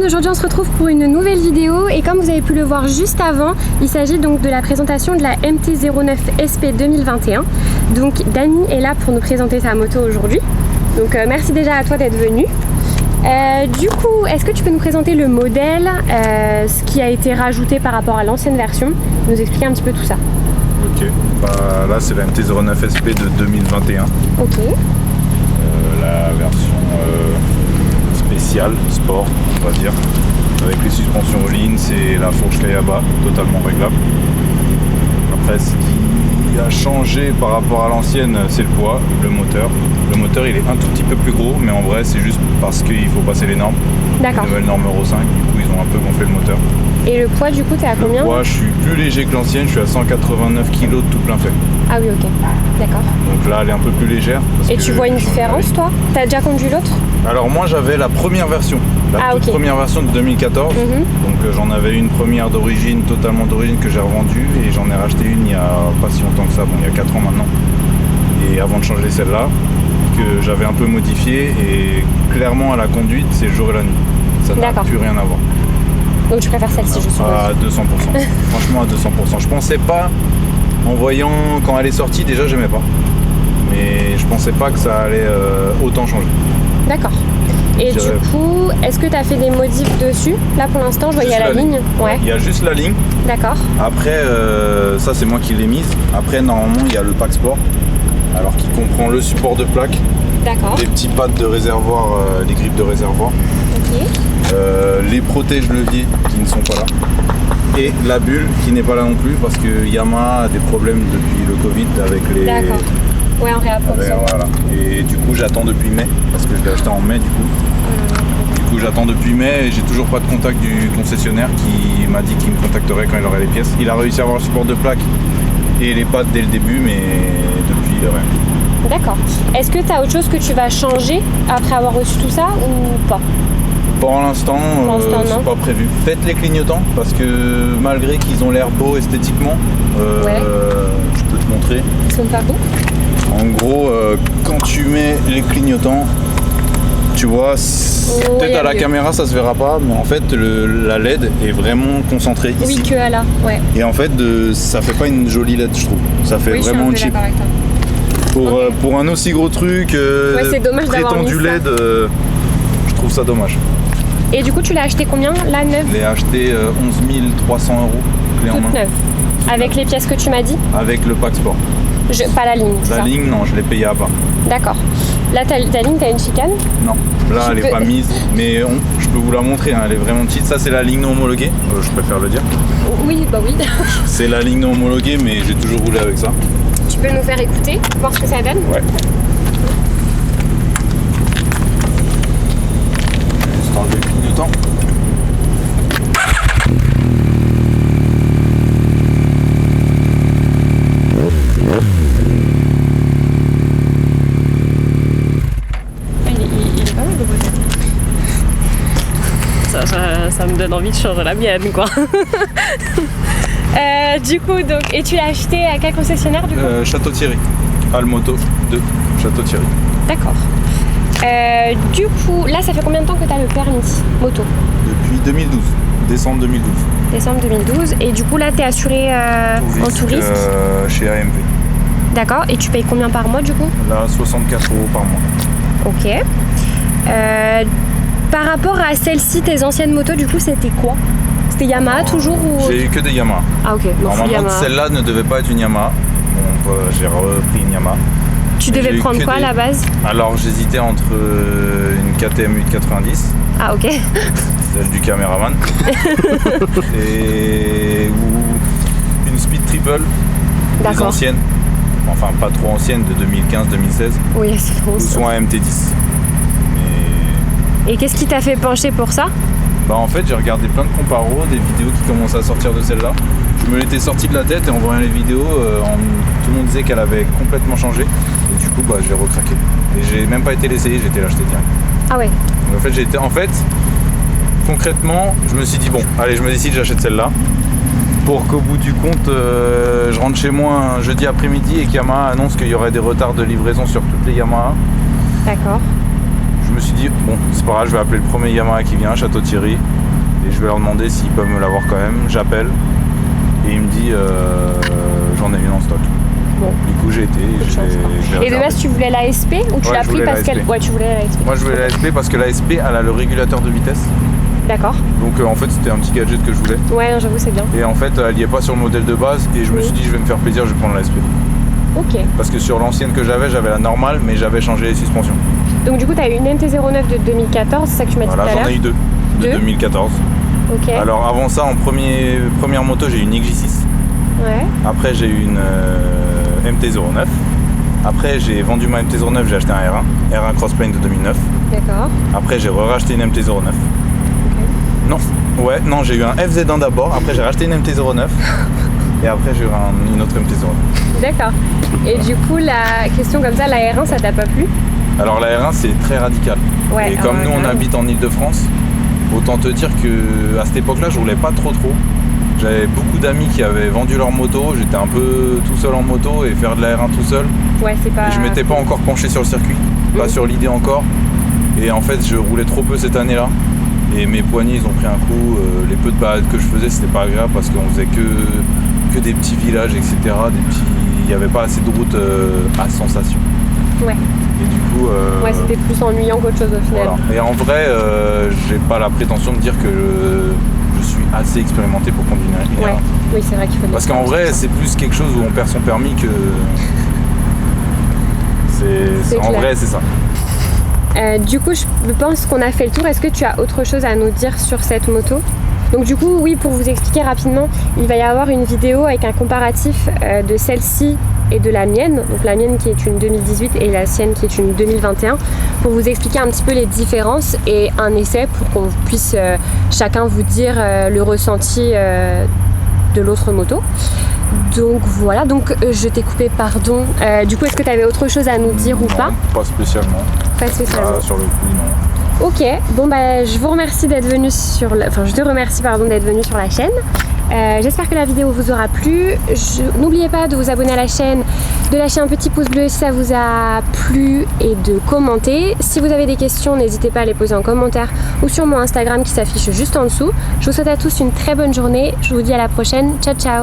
aujourd'hui on se retrouve pour une nouvelle vidéo et comme vous avez pu le voir juste avant, il s'agit donc de la présentation de la MT-09 SP 2021. Donc Dani est là pour nous présenter sa moto aujourd'hui. Donc merci déjà à toi d'être venu. Du coup, est-ce que tu peux nous présenter le modèle, ce qui a été rajouté par rapport à l'ancienne version, nous expliquer un petit peu tout ça? Ok, là c'est la MT-09 SP de 2021. Ok. La version spéciale, sport, on va dire. Avec les suspensions all-in, c'est la fourche Kayaba, totalement réglable. Après, ce qui a changé par rapport à l'ancienne, c'est le poids, le moteur. Le moteur, il est un tout petit peu plus gros, mais en vrai, c'est juste parce qu'il faut passer les normes. D'accord. Les nouvelles normes Euro 5, du coup, ils ont un peu gonflé le moteur. Et le poids, du coup, t'es à combien? Le poids, je suis plus léger que l'ancienne, je suis à 189 kg de tout plein fait. Ah oui, ok, d'accord. Donc là, elle est un peu plus légère. Et tu vois une différence, toi? T'as déjà conduit l'autre? Alors moi, j'avais la première version, toute première version de 2014. Donc j'en avais une première d'origine, totalement d'origine, que j'ai revendue. Et j'en ai racheté une il y a pas si longtemps que ça, bon, il y a 4 ans maintenant. Et avant de changer celle-là, que j'avais un peu modifiée. Et clairement, à la conduite, c'est le jour et la nuit. Ça n'a plus rien à voir. Donc tu préfères celle-ci, je suppose? À 200%. Franchement, à 200%. Je pensais pas, en voyant quand elle est sortie, déjà j'aimais pas. Mais je pensais pas que ça allait autant changer. D'accord. Et du coup, est-ce que tu as fait des modifs dessus? Là pour l'instant, je vois il y a la ligne. Ouais. Il y a juste la ligne. D'accord. Après, ça c'est moi qui l'ai mise. Après, normalement, il y a le pack sport. Alors qui comprend le support de plaque. D'accord. Des petits pads de réservoir, les grippes de réservoir. Ok. Les protège-leviers qui ne sont pas là. Et la bulle qui n'est pas là non plus parce que Yamaha a des problèmes depuis le Covid avec les... D'accord. Ouais, on réapprovisionne. Voilà. Et du coup, j'attends depuis mai parce que je l'ai acheté en mai du coup. Du coup, j'attends depuis mai et j'ai toujours pas de contact du concessionnaire qui m'a dit qu'il me contacterait quand il aurait les pièces. Il a réussi à avoir le support de plaque et les pads dès le début, mais depuis rien. D'accord. Est-ce que tu as autre chose que tu vas changer après avoir reçu tout ça ou pas? Pour l'instant, c'est pas prévu. Faites les clignotants parce que malgré qu'ils ont l'air beaux esthétiquement, je peux te montrer. Ils sont pas beaux? En gros, quand tu mets les clignotants, tu vois, peut-être à la caméra ça se verra pas, mais en fait la LED est vraiment concentrée ici. Oui, que là, ouais. Et en fait, ça fait pas une jolie LED, je trouve. Ça fait vraiment cheap. Pour un aussi gros truc, c'est dommage prétendu LED, je trouve ça dommage. Et du coup, tu l'as acheté combien, la neuve? Je l'ai acheté 11 300 €, clé en main. Neuve. Avec les pièces que tu m'as dit? Avec le pack sport. Pas la ligne, La ligne, non, je l'ai payé à part. D'accord. Là, ta ligne, t'as une chicane? Non, là, elle est pas mise, mais je peux vous la montrer, hein, elle est vraiment petite. Ça, c'est la ligne non homologuée, je préfère le dire. Oui, bah oui. C'est la ligne non homologuée, mais j'ai toujours roulé avec ça. Tu peux nous faire écouter, voir ce que ça donne? Ouais. Juste enlever le clignotant. Ça me donne envie de changer la mienne, quoi. Du coup, donc, et tu l'as acheté à quel concessionnaire du coup? Château-Thierry, Almoto de Château-Thierry. D'accord. Du coup, là, ça fait combien de temps que tu as le permis moto? Depuis 2012, décembre 2012. Décembre 2012. Et du coup, là, tu es assuré en touriste chez AMP. D'accord. Et tu payes combien par mois du coup? Là, 64 € par mois. Ok. Par rapport à celle-ci, tes anciennes motos, du coup, c'était quoi? C'était Yamaha toujours ou... J'ai eu que des Yamaha. Ah ok. Normalement, celle-là ne devait pas être une Yamaha. Donc j'ai repris une Yamaha. Tu devais prendre quoi à la base? Alors j'hésitais entre une KTM 890. Ah ok. Celle du caméraman. ou une Speed Triple. Les anciennes. Enfin pas trop anciennes, de 2015-2016. Oui, c'est bon. Ou soit un MT10. Et qu'est-ce qui t'a fait pencher pour ça? Bah en fait j'ai regardé plein de comparos, des vidéos qui commençaient à sortir de celle-là. Je me l'étais sorti de la tête et en voyant les vidéos, tout le monde disait qu'elle avait complètement changé. Et du coup bah je l'ai recraqué. Et j'ai même pas été l'essayer, j'ai été l'acheter direct. Ah ouais. Donc, en fait, concrètement, je me suis dit bon, allez je me décide, j'achète celle-là. Pour qu'au bout du compte, je rentre chez moi un jeudi après-midi et qu'Yamaha annonce qu'il y aurait des retards de livraison sur toutes les Yamaha. D'accord. Je me suis dit, bon, c'est pas grave, je vais appeler le premier Yamaha qui vient, Château-Thierry. Et je vais leur demander s'ils peuvent me l'avoir quand même. J'appelle et il me dit j'en ai une en stock. Bon. Du coup j'ai été et de base tu voulais la SP ou tu l'as pris parce qu'elle... Ouais, tu voulais la SP. Moi je voulais la SP parce que la SP elle a le régulateur de vitesse. D'accord. Donc en fait c'était un petit gadget que je voulais. Ouais, non, j'avoue c'est bien. Et en fait elle n'y est pas sur le modèle de base et je me suis dit je vais me faire plaisir, je vais prendre la SP. Ok. Parce que sur l'ancienne que j'avais la normale mais j'avais changé les suspensions. Donc du coup tu as eu une MT-09 de 2014, c'est ça que tu m'as dit tout à l'heure. Voilà, j'en ai eu deux de 2014. Ok. Alors avant ça en première moto j'ai eu une XJ6. Ouais. Après j'ai eu une MT-09. Après j'ai vendu ma MT-09, j'ai acheté un R1 Crossplane de 2009. D'accord. Après j'ai racheté une MT-09. Ok. Non, j'ai eu un FZ1 d'abord, après j'ai racheté une MT-09 et après j'ai eu une autre MT-09. D'accord. Et du coup la question comme ça, la R1 ça t'a pas plu? Alors la R1 c'est très radical. Ouais, et comme nous on habite en Ile-de-France, autant te dire que à cette époque-là je roulais pas trop. J'avais beaucoup d'amis qui avaient vendu leur moto, j'étais un peu tout seul en moto et faire de la R1 tout seul. Ouais, c'est pas... Et je m'étais pas encore penché sur le circuit, pas sur l'idée encore. Et en fait je roulais trop peu cette année-là. Et mes poignets ils ont pris un coup, les peu de balades que je faisais c'était pas agréable parce qu'on faisait que des petits villages, etc. Il n'y avait pas assez de routes à sensation. Ouais. Et du coup... ouais, c'était plus ennuyant qu'autre chose au final. Voilà. Et en vrai, j'ai pas la prétention de dire que je suis assez expérimenté pour conduire une R1. Oui, c'est vrai qu'il faut... Parce qu'en vrai, c'est plus quelque chose où on perd son permis que... En vrai, c'est ça. Du coup, je pense qu'on a fait le tour. Est-ce que tu as autre chose à nous dire sur cette moto? Donc du coup, oui, pour vous expliquer rapidement, il va y avoir une vidéo avec un comparatif de celle-ci et de la mienne, donc la mienne qui est une 2018 et la sienne qui est une 2021, pour vous expliquer un petit peu les différences et un essai pour qu'on puisse chacun vous dire le ressenti de l'autre moto. Donc voilà, donc je t'ai coupé, pardon. Du coup, est-ce que tu avais autre chose à nous dire ou pas? Pas spécialement. Pas spécialement. Sur le coup, non. Ok, bon bah je vous remercie d'être venu sur la... Enfin, je te remercie d'être venu sur la chaîne. J'espère que la vidéo vous aura plu. N'oubliez pas de vous abonner à la chaîne, de lâcher un petit pouce bleu si ça vous a plu et de commenter. Si vous avez des questions, n'hésitez pas à les poser en commentaire ou sur mon Instagram qui s'affiche juste en dessous. Je vous souhaite à tous une très bonne journée. Je vous dis à la prochaine. Ciao, ciao.